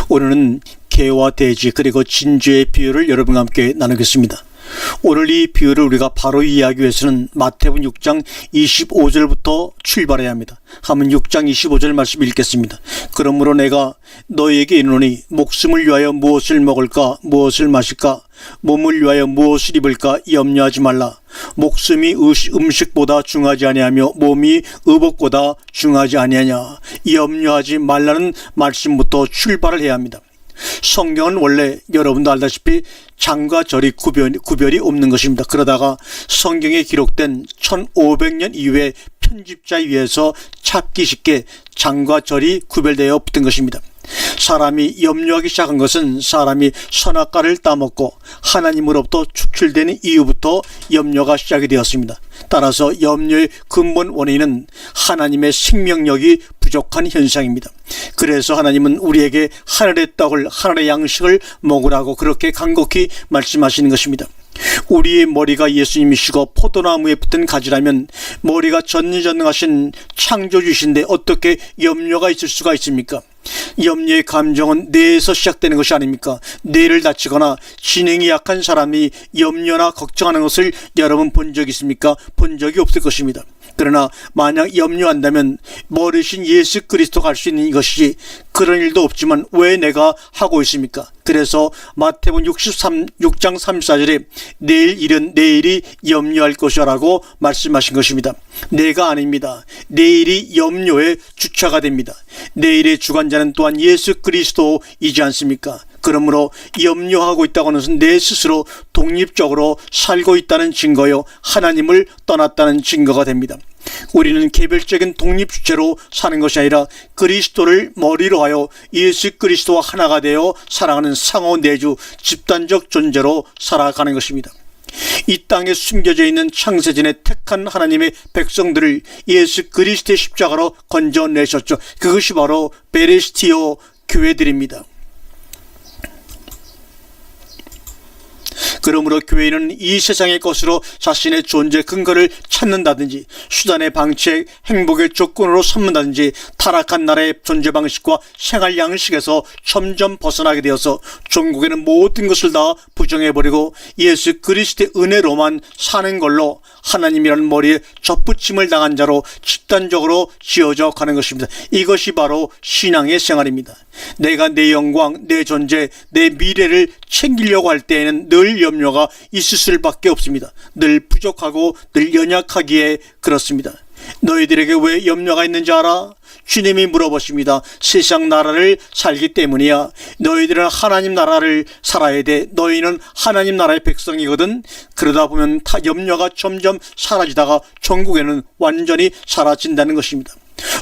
오늘은 개와 돼지 그리고 진주의 비유를 여러분과 함께 나누겠습니다. 오늘 이 비유를 우리가 바로 이해하기 위해서는 마태복음 6장 25절부터 출발해야 합니다. 한번 6장 25절 말씀 읽겠습니다. 그러므로 내가 너희에게 이르노니 목숨을 위하여 무엇을 먹을까 무엇을 마실까 몸을 위하여 무엇을 입을까 염려하지 말라. 목숨이 음식보다 중하지 아니하며 몸이 의복보다 중하지 아니하냐. 염려하지 말라는 말씀부터 출발을 해야 합니다. 성경은 원래 여러분도 알다시피 장과 절이 구별이 없는 것입니다. 그러다가 성경에 기록된 1500년 이후에 편집자에 의해서 찾기 쉽게 장과 절이 구별되어 붙은 것입니다. 사람이 염려하기 시작한 것은 사람이 선악과를 따먹고 하나님으로부터 축출되는 이후부터 염려가 시작이 되었습니다. 따라서 염려의 근본 원인은 하나님의 생명력이 부족한 현상입니다. 그래서 하나님은 우리에게 하늘의 떡을 하늘의 양식을 먹으라고 그렇게 간곡히 말씀하시는 것입니다. 우리의 머리가 예수님이시고 포도나무에 붙은 가지라면 머리가 전지전능하신 창조주신데 어떻게 염려가 있을 수가 있습니까? 염려의 감정은 뇌에서 시작되는 것이 아닙니까? 뇌를 다치거나 지능이 약한 사람이 염려나 걱정하는 것을 여러분 본 적이 있습니까? 본 적이 없을 것입니다. 그러나 만약 염려한다면 머리신 예수 그리스도가 할 수 있는 것이지 그런 일도 없지만 왜 내가 하고 있습니까? 그래서 마태복음 6장 34절에 내일 일은 내일이 염려할 것이라고 말씀하신 것입니다. 내가 아닙니다. 내일이 염려의 주체가 됩니다. 내일의 주관자는 또한 예수 그리스도이지 않습니까? 그러므로 염려하고 있다고 하는 것은 내 스스로 독립적으로 살고 있다는 증거요, 하나님을 떠났다는 증거가 됩니다. 우리는 개별적인 독립주체로 사는 것이 아니라 그리스도를 머리로 하여 예수 그리스도와 하나가 되어 살아가는 상호내주 집단적 존재로 살아가는 것입니다. 이 땅에 숨겨져 있는 창세전에 택한 하나님의 백성들을 예수 그리스도의 십자가로 건져내셨죠. 그것이 바로 베레스티오 교회들입니다. 그러므로 교회는 이 세상의 것으로 자신의 존재 근거를 찾는다든지 수단의 방책, 행복의 조건으로 삼는다든지 타락한 나라의 존재 방식과 생활 양식에서 점점 벗어나게 되어서 종국에는 모든 것을 다 부정해버리고 예수 그리스도의 은혜로만 사는 걸로 하나님이라는 머리에 접붙임을 당한 자로 집단적으로 지어져 가는 것입니다. 이것이 바로 신앙의 생활입니다. 내가 내 영광, 내 존재, 내 미래를 챙기려고 할 때에는 늘 염려가 있을 수밖에 없습니다. 늘 부족하고 늘 연약하기에 그렇습니다. 너희들에게 왜 염려가 있는지 알아? 주님이 물어보십니다. 세상 나라를 살기 때문이야. 너희들은 하나님 나라를 살아야 돼. 너희는 하나님 나라의 백성이거든. 그러다 보면 염려가 점점 사라지다가 천국에는 완전히 사라진다는 것입니다.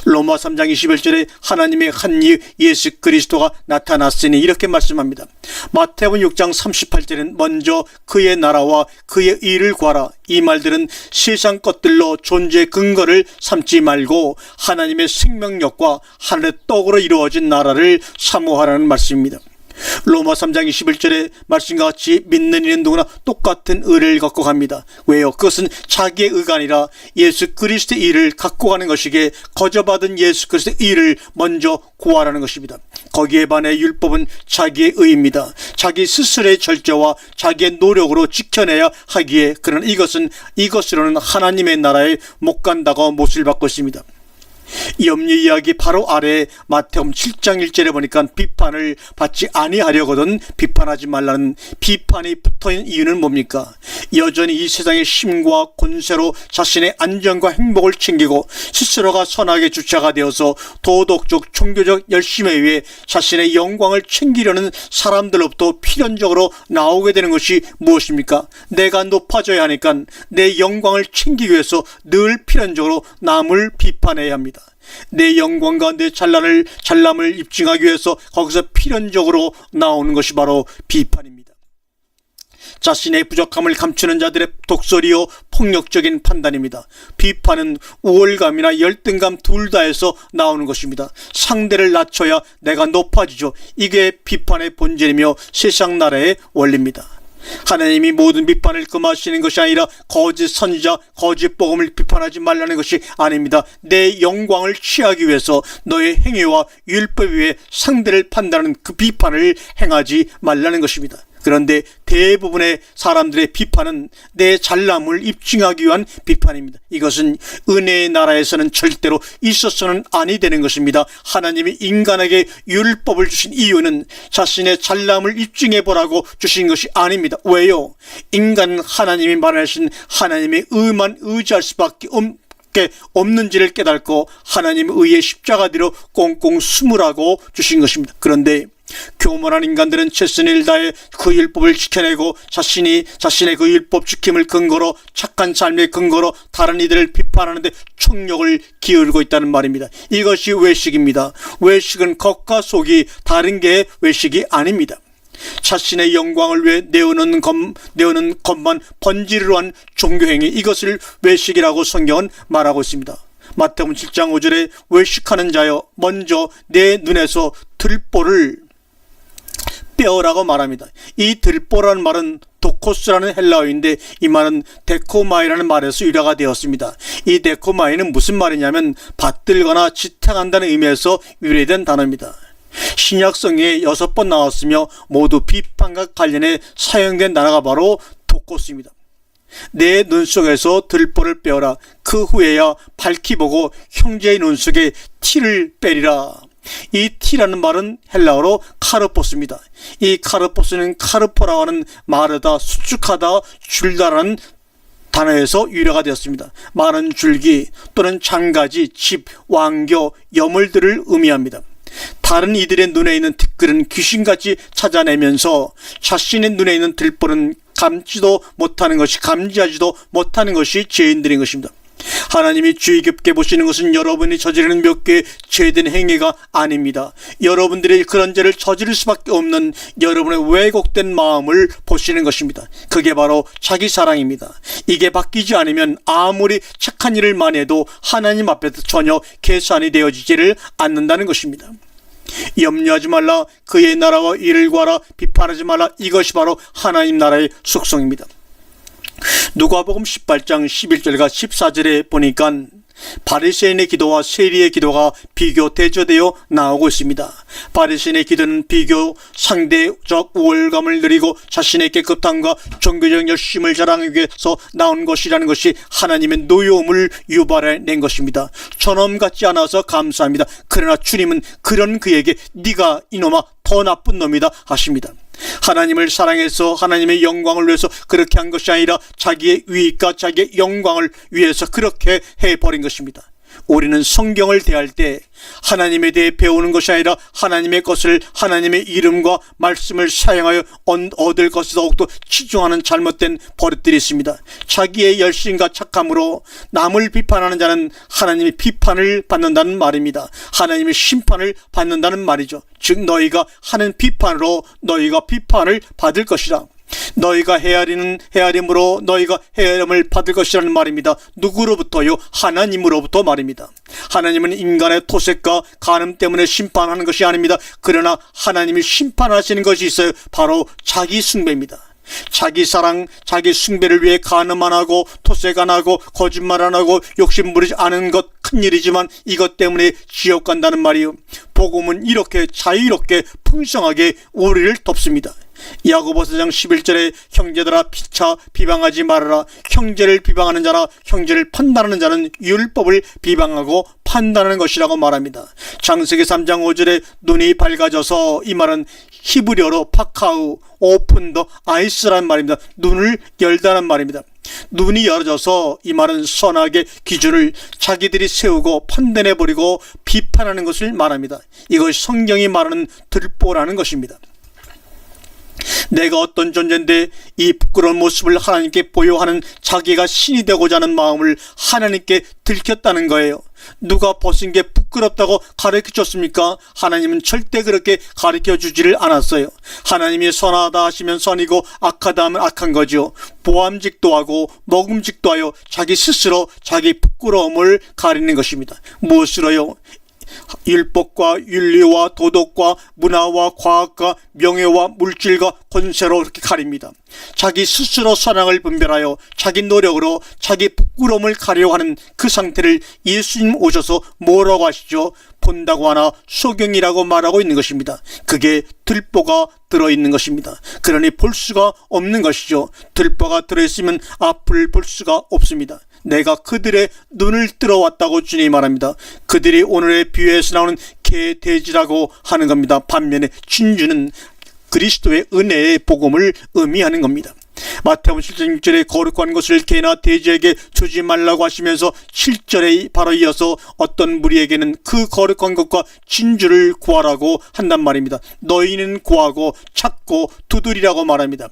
로마 3장 21절에 하나님의 한 이 예수 그리스도가 나타났으니 이렇게 말씀합니다. 마태복음 6장 38절에는 먼저 그의 나라와 그의 일을 구하라. 이 말들은 세상 것들로 존재의 근거를 삼지 말고 하나님의 생명력과 하늘의 떡으로 이루어진 나라를 사모하라는 말씀입니다. 로마 3장 21절의 말씀과 같이 믿는 이는 누구나 똑같은 의를 갖고 갑니다. 왜요? 그것은 자기의 의가 아니라 예수 그리스도의 일을 갖고 가는 것이기에 거저받은 예수 그리스도의 일을 먼저 구하라는 것입니다. 거기에 반해 율법은 자기의 의입니다. 자기 스스로의 절제와 자기의 노력으로 지켜내야 하기에 그러나 이것으로는 하나님의 나라에 못 간다고 못을 받고 있습니다. 염려 이야기 바로 아래에 마태복음 7장 1절에 보니까 비판을 받지 아니하려거든 비판하지 말라는 비판이 붙어있는 이유는 뭡니까? 여전히 이 세상의 힘과 권세로 자신의 안전과 행복을 챙기고 스스로가 선악의 주체가 되어서 도덕적 종교적 열심에 의해 자신의 영광을 챙기려는 사람들로부터 필연적으로 나오게 되는 것이 무엇입니까? 내가 높아져야 하니까 내 영광을 챙기기 위해서 늘 필연적으로 남을 비판해야 합니다. 내 영광과 내 잘남을 입증하기 위해서 거기서 필연적으로 나오는 것이 바로 비판입니다. 자신의 부족함을 감추는 자들의 독설이요 폭력적인 판단입니다. 비판은 우월감이나 열등감 둘 다에서 나오는 것입니다. 상대를 낮춰야 내가 높아지죠. 이게 비판의 본질이며 세상 나라의 원리입니다. 하나님이 모든 비판을 금하시는 것이 아니라 거짓 선지자, 거짓 복음을 비판하지 말라는 것이 아닙니다. 내 영광을 취하기 위해서 너의 행위와 율법 위에 상대를 판단하는 그 비판을 행하지 말라는 것입니다. 그런데 대부분의 사람들의 비판은 내 잘남을 입증하기 위한 비판입니다. 이것은 은혜의 나라에서는 절대로 있어서는 아니 되는 것입니다. 하나님이 인간에게 율법을 주신 이유는 자신의 잘남을 입증해 보라고 주신 것이 아닙니다. 왜요? 인간은 하나님이 말하신 하나님의 의만 의지할 수밖에 없는지를 깨닫고 하나님의 의의 십자가 뒤로 꽁꽁 숨으라고 주신 것입니다. 그런데 교만한 인간들은 최선을 다해 그 율법을 지켜내고 자신의 그 율법 지킴을 근거로 착한 삶의 근거로 다른 이들을 비판하는데 총력을 기울이고 있다는 말입니다. 이것이 외식입니다. 외식은 겉과 속이 다른 게 외식이 아닙니다. 자신의 영광을 위해 내어놓는 것만 번지르르 한 종교행위, 이것을 외식이라고 성경은 말하고 있습니다. 마태복음 7장 5절에 외식하는 자여 먼저 내 눈에서 들보를 빼어라고 말합니다. 이 들보라는 말은 도코스라는 헬라어인데 이 말은 데코마이라는 말에서 유래가 되었습니다. 이 데코마이는 무슨 말이냐면 받들거나 지탱한다는 의미에서 유래된 단어입니다. 신약 성경에 6번 나왔으며 모두 비판과 관련해 사용된 단어가 바로 도코스입니다. 내 눈 속에서 들보를 빼어라. 그 후에야 밝히 보고 형제의 눈 속에 티를 빼리라. 이 티라는 말은 헬라어로 카르포스입니다. 이 카르포스는 카르포라고 하는 마르다, 수축하다, 줄다라는 단어에서 유래가 되었습니다. 많은 줄기 또는 장가지, 집, 왕교, 여물들을 의미합니다. 다른 이들의 눈에 있는 티끌은 귀신같이 찾아내면서 자신의 눈에 있는 들보는 감지하지도 못하는 것이 죄인들인 것입니다. 하나님이 주의 깊게 보시는 것은 여러분이 저지르는 몇 개의 죄된 행위가 아닙니다. 여러분들이 그런 죄를 저지를 수밖에 없는 여러분의 왜곡된 마음을 보시는 것입니다. 그게 바로 자기 사랑입니다. 이게 바뀌지 않으면 아무리 착한 일을 많이 해도 하나님 앞에서 전혀 계산이 되어지지를 않는다는 것입니다. 염려하지 말라, 그의 나라와 일을 구하라, 비판하지 말라. 이것이 바로 하나님 나라의 속성입니다. 누가복음 18장 11절과 14절에 보니까 바리새인의 기도와 세리의 기도가 비교 대조되어 나오고 있습니다. 바리새인의 기도는 비교 상대적 우월감을 누리고 자신의 깨끗함과 종교적 열심을 자랑하기 위해서 나온 것이라는 것이 하나님의 노여움을 유발해낸 것입니다. 저놈 같지 않아서 감사합니다. 그러나 주님은 그런 그에게 네가 이놈아 더 나쁜 놈이다 하십니다. 하나님을 사랑해서 하나님의 영광을 위해서 그렇게 한 것이 아니라 자기의 유익과 자기의 영광을 위해서 그렇게 해버린 것입니다. 우리는 성경을 대할 때 하나님에 대해 배우는 것이 아니라 하나님의 것을, 하나님의 이름과 말씀을 사용하여 얻을 것을 더욱더 치중하는 잘못된 버릇들이 있습니다. 자기의 열심과 착함으로 남을 비판하는 자는 하나님의 비판을 받는다는 말입니다. 하나님의 심판을 받는다는 말이죠. 즉 너희가 하는 비판으로 너희가 비판을 받을 것이라. 너희가 헤아림으로 너희가 헤아림을 받을 것이라는 말입니다. 누구로부터요? 하나님으로부터 말입니다. 하나님은 인간의 토색과 간음 때문에 심판하는 것이 아닙니다. 그러나 하나님이 심판하시는 것이 있어요. 바로 자기 숭배입니다. 자기 사랑, 자기 숭배를 위해 간음 안 하고 토색 안 하고 거짓말 안 하고 욕심 부리지 않은 것 큰일이지만 이것 때문에 지옥 간다는 말이요. 복음은 이렇게 자유롭게 풍성하게 우리를 덮습니다. 야고보서 4장 11절에 형제들아 피차 비방하지 말아라. 형제를 비방하는 자나 형제를 판단하는 자는 율법을 비방하고 판단하는 것이라고 말합니다. 창세기 3장 5절에 눈이 밝아져서, 이 말은 히브리어로 파카우, 오픈 더 아이스라는 말입니다. 눈을 열다는 말입니다. 눈이 열어져서, 이 말은 선악의 기준을 자기들이 세우고 판단해버리고 비판하는 것을 말합니다. 이것이 성경이 말하는 들보라는 것입니다. 내가 어떤 존재인데 이 부끄러운 모습을 하나님께 보여하는 자기가 신이 되고자 하는 마음을 하나님께 들켰다는 거예요. 누가 벗은 게 부끄럽다고 가르쳐줬습니까? 하나님은 절대 그렇게 가르쳐주지를 않았어요. 하나님이 선하다 하시면 선이고 악하다 하면 악한 거죠. 보암직도 하고 먹음직도 하여 자기 스스로 자기 부끄러움을 가리는 것입니다. 무엇으로요? 율법과 윤리와 도덕과 문화와 과학과 명예와 물질과 권세로 이렇게 가립니다. 자기 스스로 사랑을 분별하여 자기 노력으로 자기 부끄러움을 가려고 하는 그 상태를 예수님 오셔서 뭐라고 하시죠? 본다고 하나 소경이라고 말하고 있는 것입니다. 그게 들보가 들어있는 것입니다. 그러니 볼 수가 없는 것이죠. 들보가 들어있으면 앞을 볼 수가 없습니다. 내가 그들의 눈을 뜰어왔다고 주님이 말합니다. 그들이 오늘의 비유에서 나오는 개, 돼지라고 하는 겁니다. 반면에 진주는 그리스도의 은혜의 복음을 의미하는 겁니다. 마태복음 7장 6절에 거룩한 것을 개나 돼지에게 주지 말라고 하시면서 7절에 바로 이어서 어떤 무리에게는 그 거룩한 것과 진주를 구하라고 한단 말입니다. 너희는 구하고 찾고 두드리라고 말합니다.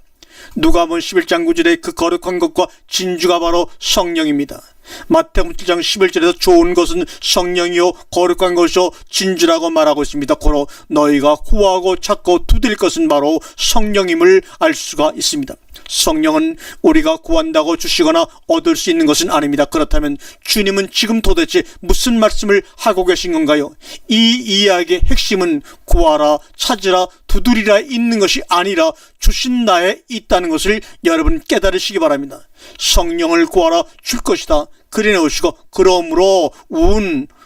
누가복음 11장 9절에 그 거룩한 것과 진주가 바로 성령입니다. 마태복음 7장 11절에서 좋은 것은 성령이요 거룩한 것이요 진주라고 말하고 있습니다. 고로 너희가 구하고 찾고 두드릴 것은 바로 성령임을 알 수가 있습니다. 성령은 우리가 구한다고 주시거나 얻을 수 있는 것은 아닙니다. 그렇다면 주님은 지금 도대체 무슨 말씀을 하고 계신 건가요? 이 이야기의 핵심은 구하라, 찾으라, 두드리라 있는 것이 아니라 주신 나에 있다는 것을 여러분 깨달으시기 바랍니다. 성령을 구하라 줄 것이다. 그래 놓으시고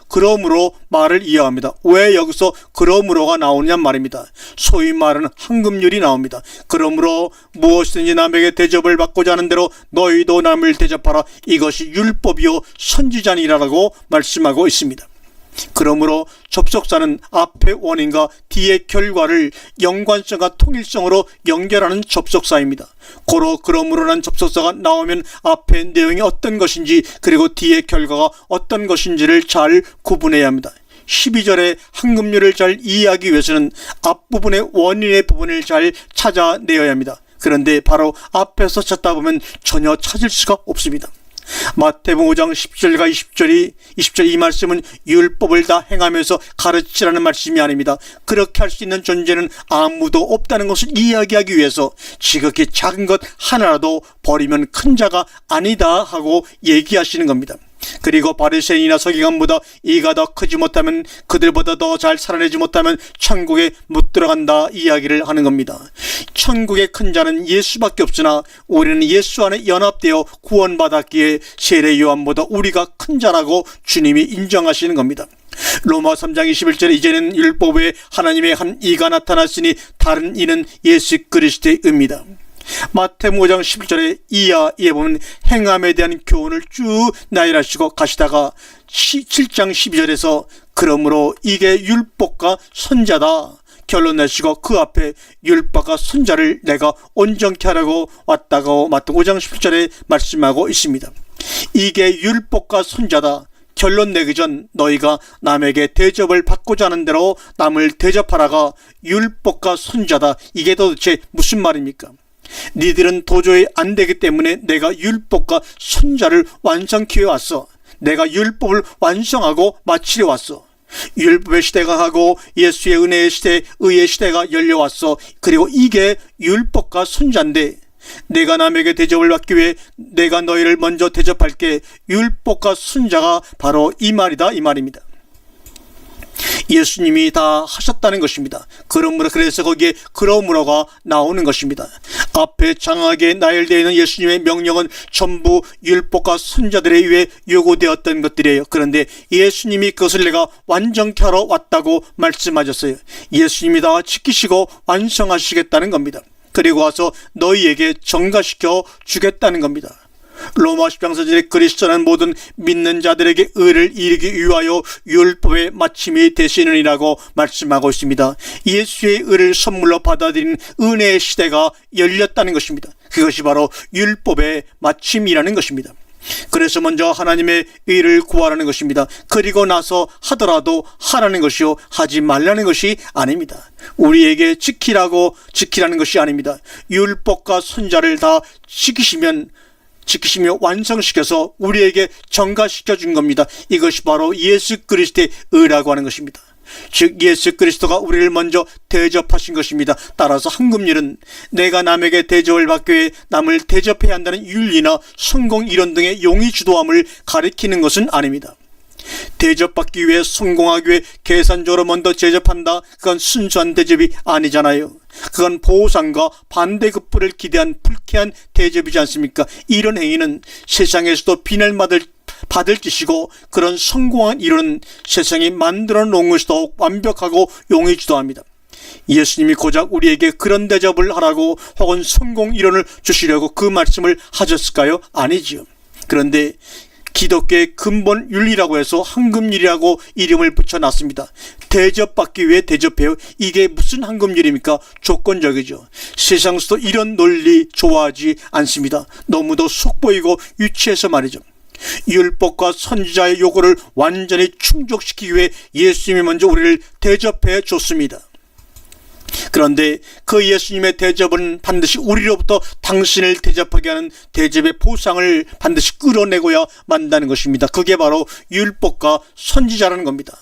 그러므로 말을 이어갑니다. 왜 여기서 그러므로가 나오느냐 말입니다. 소위 말하는 황금률이 나옵니다. 그러므로 무엇이든지 남에게 대접을 받고자 하는 대로 너희도 남을 대접하라. 이것이 율법이요 선지자니라라고 말씀하고 있습니다. 그러므로 접속사는 앞의 원인과 뒤의 결과를 연관성과 통일성으로 연결하는 접속사입니다. 고로 그러므로라는 접속사가 나오면 앞의 내용이 어떤 것인지 그리고 뒤의 결과가 어떤 것인지를 잘 구분해야 합니다. 12절의 황금률을 잘 이해하기 위해서는 앞부분의 원인의 부분을 잘 찾아내어야 합니다. 그런데 바로 앞에서 찾다 보면 전혀 찾을 수가 없습니다. 마태복음 5장 10절과 20절 이 말씀은 율법을 다 행하면서 가르치라는 말씀이 아닙니다. 그렇게 할 수 있는 존재는 아무도 없다는 것을 이야기하기 위해서 지극히 작은 것 하나라도 버리면 큰 자가 아니다 하고 얘기하시는 겁니다. 그리고 바리새인이나 서기관보다 이가 더 크지 못하면 그들보다 더 잘 살아내지 못하면 천국에 못 들어간다 이야기를 하는 겁니다. 천국의 큰 자는 예수밖에 없으나 우리는 예수 안에 연합되어 구원받았기에 세례 요한보다 우리가 큰 자라고 주님이 인정하시는 겁니다. 로마 3장 21절에 이제는 율법 외에 하나님의 한 이가 나타났으니 다른 이는 예수 그리스도의 의입니다. 마태복음 5장 11절에 이에 보면 행함에 대한 교훈을 쭉 나열하시고 가시다가 7장 12절에서 그러므로 이게 율법과 선자다 결론 내시고 그 앞에 율법과 선자를 내가 온전케 하려고 왔다고 마태복음 5장 11절에 말씀하고 있습니다. 이게 율법과 선자다. 결론 내기 전 너희가 남에게 대접을 받고자 하는 대로 남을 대접하라가 율법과 선자다. 이게 도대체 무슨 말입니까? 니들은 도저히 안 되기 때문에 내가 율법과 선자를 완성케 해왔어. 내가 율법을 완성하고 마치려 왔어. 율법의 시대가 하고 예수의 은혜의 시대, 의의 시대가 열려왔어. 그리고 이게 율법과 선자인데 내가 남에게 대접을 받기 위해 내가 너희를 먼저 대접할게. 율법과 선자가 바로 이 말이다 이 말입니다. 예수님이 다 하셨다는 것입니다. 그래서 거기에 그러므로가 나오는 것입니다. 앞에 장하게 나열되어 있는 예수님의 명령은 전부 율법과 선자들에 의해 요구되었던 것들이에요. 그런데 예수님이 그것을 내가 완전케 하러 왔다고 말씀하셨어요. 예수님이 다 지키시고 완성하시겠다는 겁니다. 그리고 와서 너희에게 전가시켜 주겠다는 겁니다. 로마 10장 4절에 그리스도는 모든 믿는 자들에게 의를 이루기 위하여 율법의 마침이 되시느니라고 말씀하고 있습니다. 예수의 의를 선물로 받아들인 은혜의 시대가 열렸다는 것입니다. 그것이 바로 율법의 마침이라는 것입니다. 그래서 먼저 하나님의 의를 구하라는 것입니다. 그리고 나서 하더라도 하라는 것이요 하지 말라는 것이 아닙니다. 우리에게 지키라는 것이 아닙니다. 율법과 선자를 다 지키시며 완성시켜서 우리에게 전가시켜 준 겁니다. 이것이 바로 예수 그리스도의 의라고 하는 것입니다. 즉 예수 그리스도가 우리를 먼저 대접하신 것입니다. 따라서 황금률은 내가 남에게 대접을 받기 위해 남을 대접해야 한다는 윤리나 성공 이론 등의 용의 주도함을 가리키는 것은 아닙니다. 대접받기 위해 성공하기 위해 계산적으로 먼저 대접한다. 그건 순수한 대접이 아니잖아요. 그건 보상과 반대급부를 기대한 불쾌한 대접이지 않습니까? 이런 행위는 세상에서도 받을 짓이고, 그런 성공한 일은 세상이 만들어 놓은 것이 더 완벽하고 용이지도 합니다. 예수님이 고작 우리에게 그런 대접을 하라고 혹은 성공 이론을 주시려고 그 말씀을 하셨을까요? 아니지요. 그런데 기독교의 근본 윤리라고 해서 황금률이라고 이름을 붙여놨습니다. 대접받기 위해 대접해요. 이게 무슨 황금률입니까? 조건적이죠. 세상에서도 이런 논리 좋아하지 않습니다. 너무도 속보이고 유치해서 말이죠. 율법과 선지자의 요구를 완전히 충족시키기 위해 예수님이 먼저 우리를 대접해 줬습니다. 그런데 그 예수님의 대접은 반드시 우리로부터 당신을 대접하게 하는 대접의 보상을 반드시 끌어내고야 만다는 것입니다. 그게 바로 율법과 선지자라는 겁니다.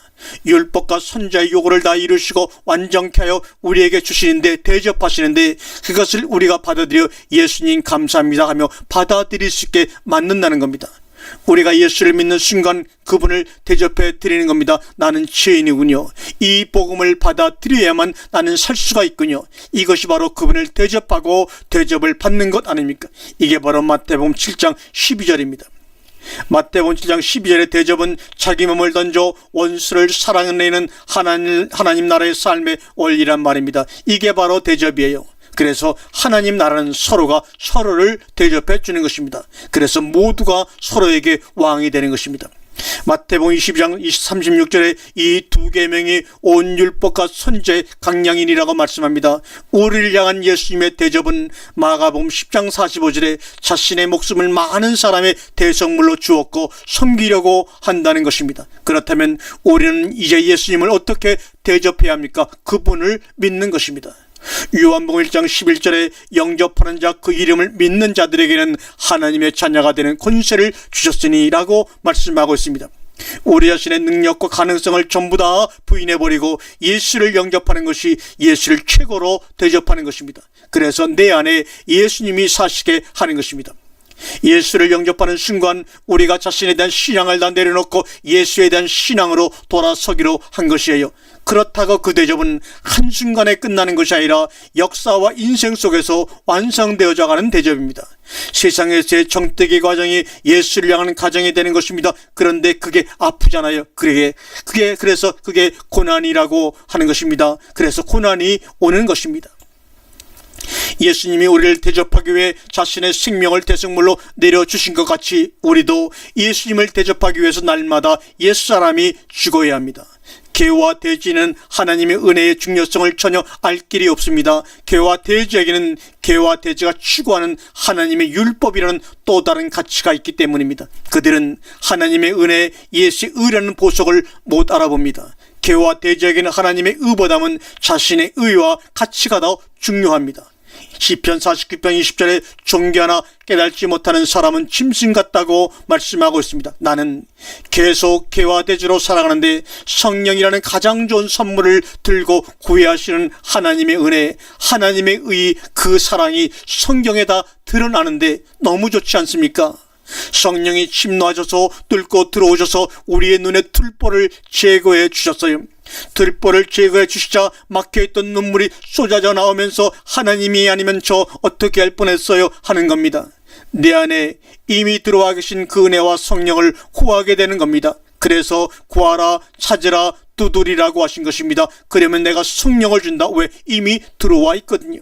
율법과 선지자의 요구를 다 이루시고 완전케 하여 우리에게 주시는데, 대접하시는데, 그것을 우리가 받아들여 예수님 감사합니다 하며 받아들일 수 있게 만든다는 겁니다. 우리가 예수를 믿는 순간 그분을 대접해 드리는 겁니다. 나는 죄인이군요. 이 복음을 받아들여야만 나는 살 수가 있군요. 이것이 바로 그분을 대접하고 대접을 받는 것 아닙니까? 이게 바로 마태복음 7장 12절입니다. 마태복음 7장 12절의 대접은 자기 몸을 던져 원수를 사랑하는 하나님 나라의 삶의 원리란 말입니다. 이게 바로 대접이에요. 그래서 하나님 나라는 서로가 서로를 대접해 주는 것입니다. 그래서 모두가 서로에게 왕이 되는 것입니다. 마태복음 22장 36절에 이 두 계명이 온 율법과 선지자의 강량이니라고 말씀합니다. 우리를 향한 예수님의 대접은 마가복음 10장 45절에 자신의 목숨을 많은 사람의 대성물로 주었고 섬기려고 한다는 것입니다. 그렇다면 우리는 이제 예수님을 어떻게 대접해야 합니까? 그분을 믿는 것입니다. 요한복음 1장 11절에 영접하는 자 그 이름을 믿는 자들에게는 하나님의 자녀가 되는 권세를 주셨으니 라고 말씀하고 있습니다. 우리 자신의 능력과 가능성을 전부 다 부인해버리고 예수를 영접하는 것이 예수를 최고로 대접하는 것입니다. 그래서 내 안에 예수님이 사시게 하는 것입니다. 예수를 영접하는 순간 우리가 자신에 대한 신앙을 다 내려놓고 예수에 대한 신앙으로 돌아서기로 한 것이에요. 그렇다고 그 대접은 한순간에 끝나는 것이 아니라 역사와 인생 속에서 완성되어져 가는 대접입니다. 세상에서의 정떼기 과정이 예수를 향하는 과정이 되는 것입니다. 그런데 그게 아프잖아요. 그래서 그게 고난이라고 하는 것입니다. 그래서 고난이 오는 것입니다. 예수님이 우리를 대접하기 위해 자신의 생명을 대성물로 내려주신 것 같이 우리도 예수님을 대접하기 위해서 날마다 옛사람이 죽어야 합니다. 개와 돼지는 하나님의 은혜의 중요성을 전혀 알 길이 없습니다. 개와 돼지에게는 개와 돼지가 추구하는 하나님의 율법이라는 또 다른 가치가 있기 때문입니다. 그들은 하나님의 은혜, 예수의 의라는 보석을 못 알아봅니다. 개와 돼지에게는 하나님의 의보다는 자신의 의와 가치가 더 중요합니다. 시편 49편 20절에 존귀하나 깨달지 못하는 사람은 짐승 같다고 말씀하고 있습니다. 나는 계속 개와 돼지로 살아가는데 성령이라는 가장 좋은 선물을 들고 구애하시는 하나님의 은혜, 하나님의 의, 그 사랑이 성경에 다 드러나는데 너무 좋지 않습니까? 성령이 침노하셔서 뚫고 들어오셔서 우리의 눈의 틀보를 제거해 주셨어요. 들보를 제거해 주시자 막혀있던 눈물이 쏟아져 나오면서 하나님이 아니면 저 어떻게 할 뻔했어요 하는 겁니다. 내 안에 이미 들어와 계신 그 은혜와 성령을 구하게 되는 겁니다. 그래서 구하라, 찾으라, 두드리라고 하신 것입니다. 그러면 내가 성령을 준다. 왜? 이미 들어와 있거든요.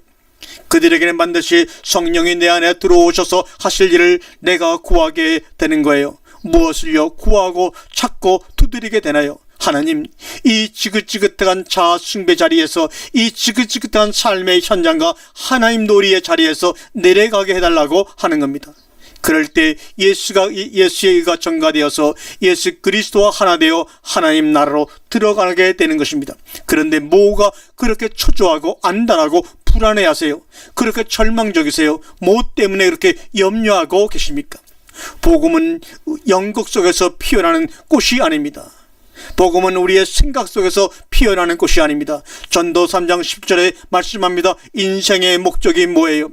그들에게는 반드시 성령이 내 안에 들어오셔서 하실 일을 내가 구하게 되는 거예요. 무엇을요? 구하고 찾고 두드리게 되나요? 하나님, 이 지긋지긋한 자아 숭배 자리에서, 이 지긋지긋한 삶의 현장과 하나님 놀이의 자리에서 내려가게 해달라고 하는 겁니다. 그럴 때 예수의 의가 전가되어서 예수 그리스도와 하나 되어 하나님 나라로 들어가게 되는 것입니다. 그런데 뭐가 그렇게 초조하고 안달하고 불안해하세요? 그렇게 절망적이세요? 뭐 때문에 그렇게 염려하고 계십니까? 복음은 영국 속에서 피어나는 꽃이 아닙니다. 복음은 우리의 생각 속에서 피어나는 꽃이 아닙니다. 전도 3장 10절에 말씀합니다. 인생의 목적이 뭐예요?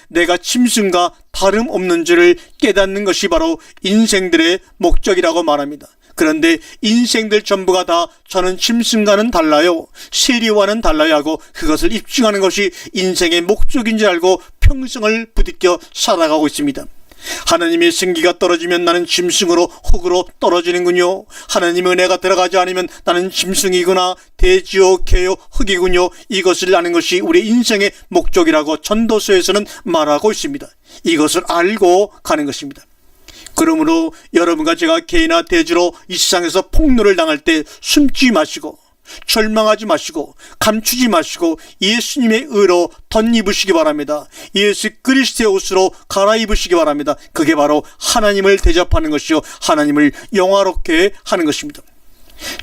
내가 짐승과 다름없는 줄을 깨닫는 것이 바로 인생들의 목적이라고 말합니다. 그런데 인생들 전부가 다 저는 짐승과는 달라요, 세리와는 달라요 하고 그것을 입증하는 것이 인생의 목적인 줄 알고 평생을 부딪혀 살아가고 있습니다. 하나님의 생기가 떨어지면 나는 짐승으로 흙으로 떨어지는군요. 하나님의 은혜가 들어가지 않으면 나는 짐승이구나, 돼지요 개요 흙이군요. 이것을 아는 것이 우리 인생의 목적이라고 전도서에서는 말하고 있습니다. 이것을 알고 가는 것입니다. 그러므로 여러분과 제가 개나 돼지로 이 세상에서 폭로를 당할 때 숨지 마시고 절망하지 마시고 감추지 마시고 예수님의 의로 덧입으시기 바랍니다. 예수 그리스도의 옷으로 갈아입으시기 바랍니다. 그게 바로 하나님을 대접하는 것이요 하나님을 영화롭게 하는 것입니다.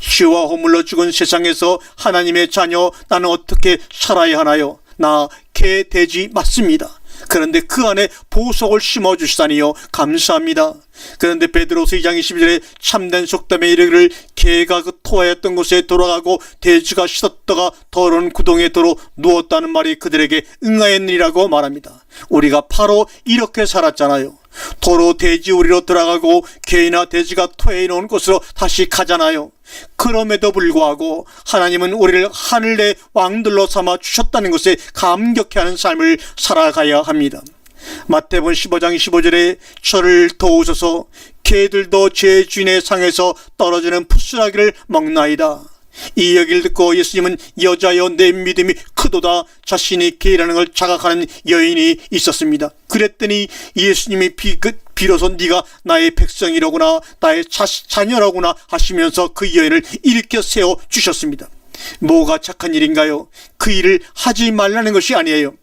죄와 허물로 죽은 세상에서 하나님의 자녀 나는 어떻게 살아야 하나요? 나 개 돼지 맞습니다. 그런데 그 안에 보석을 심어주시다니요 감사합니다. 그런데 베드로서 2장 22절에 참된 속담에 이르기를 개가 그 토하였던 곳에 돌아가고 돼지가 씻었다가 더러운 구덩이에 도로 누웠다는 말이 그들에게 응하였느니라고 말합니다. 우리가 바로 이렇게 살았잖아요. 도로 돼지 우리로 들어가고 개나 돼지가 토해 놓은 곳으로 다시 가잖아요. 그럼에도 불구하고 하나님은 우리를 하늘의 왕들로 삼아 주셨다는 것에 감격해하는 삶을 살아가야 합니다. 마태복음 15장 25절에 저를 도우소서 개들도 제 주인의 상에서 떨어지는 푸스라기를 먹나이다. 이 얘기를 듣고 예수님은 여자여 내 믿음이 크도다 자신이 개라는 걸 자각하는 여인이 있었습니다. 그랬더니 예수님이 비로소 네가 나의 백성이로구나 나의 자녀로구나 하시면서 그 여인을 일으켜 세워주셨습니다. 뭐가 착한 일인가요? 그 일을 하지 말라는 것이 아니에요.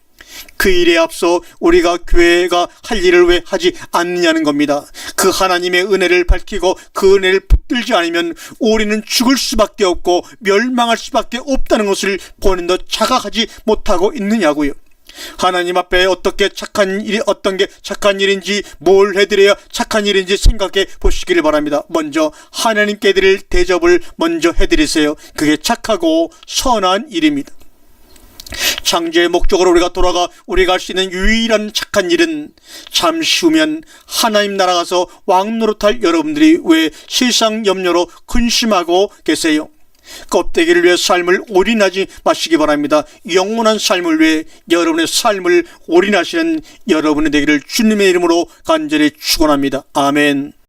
그 일에 앞서 우리가 교회가 할 일을 왜 하지 않느냐는 겁니다. 그 하나님의 은혜를 밝히고 그 은혜를 붙들지 않으면 우리는 죽을 수밖에 없고 멸망할 수밖에 없다는 것을 본인도 자각하지 못하고 있느냐고요. 하나님 앞에 어떤 게 착한 일인지 뭘 해드려야 착한 일인지 생각해 보시기를 바랍니다. 먼저 하나님께 드릴 대접을 먼저 해드리세요. 그게 착하고 선한 일입니다. 창조의 목적으로 우리가 돌아가 우리가 할 수 있는 유일한 착한 일은 잠시 후면 하나님 나라 가서 왕 노릇할 여러분들이 왜 세상 염려로 근심하고 계세요? 껍데기를 위해 삶을 올인하지 마시기 바랍니다. 영원한 삶을 위해 여러분의 삶을 올인하시는 여러분이 되기를 주님의 이름으로 간절히 축원합니다. 아멘.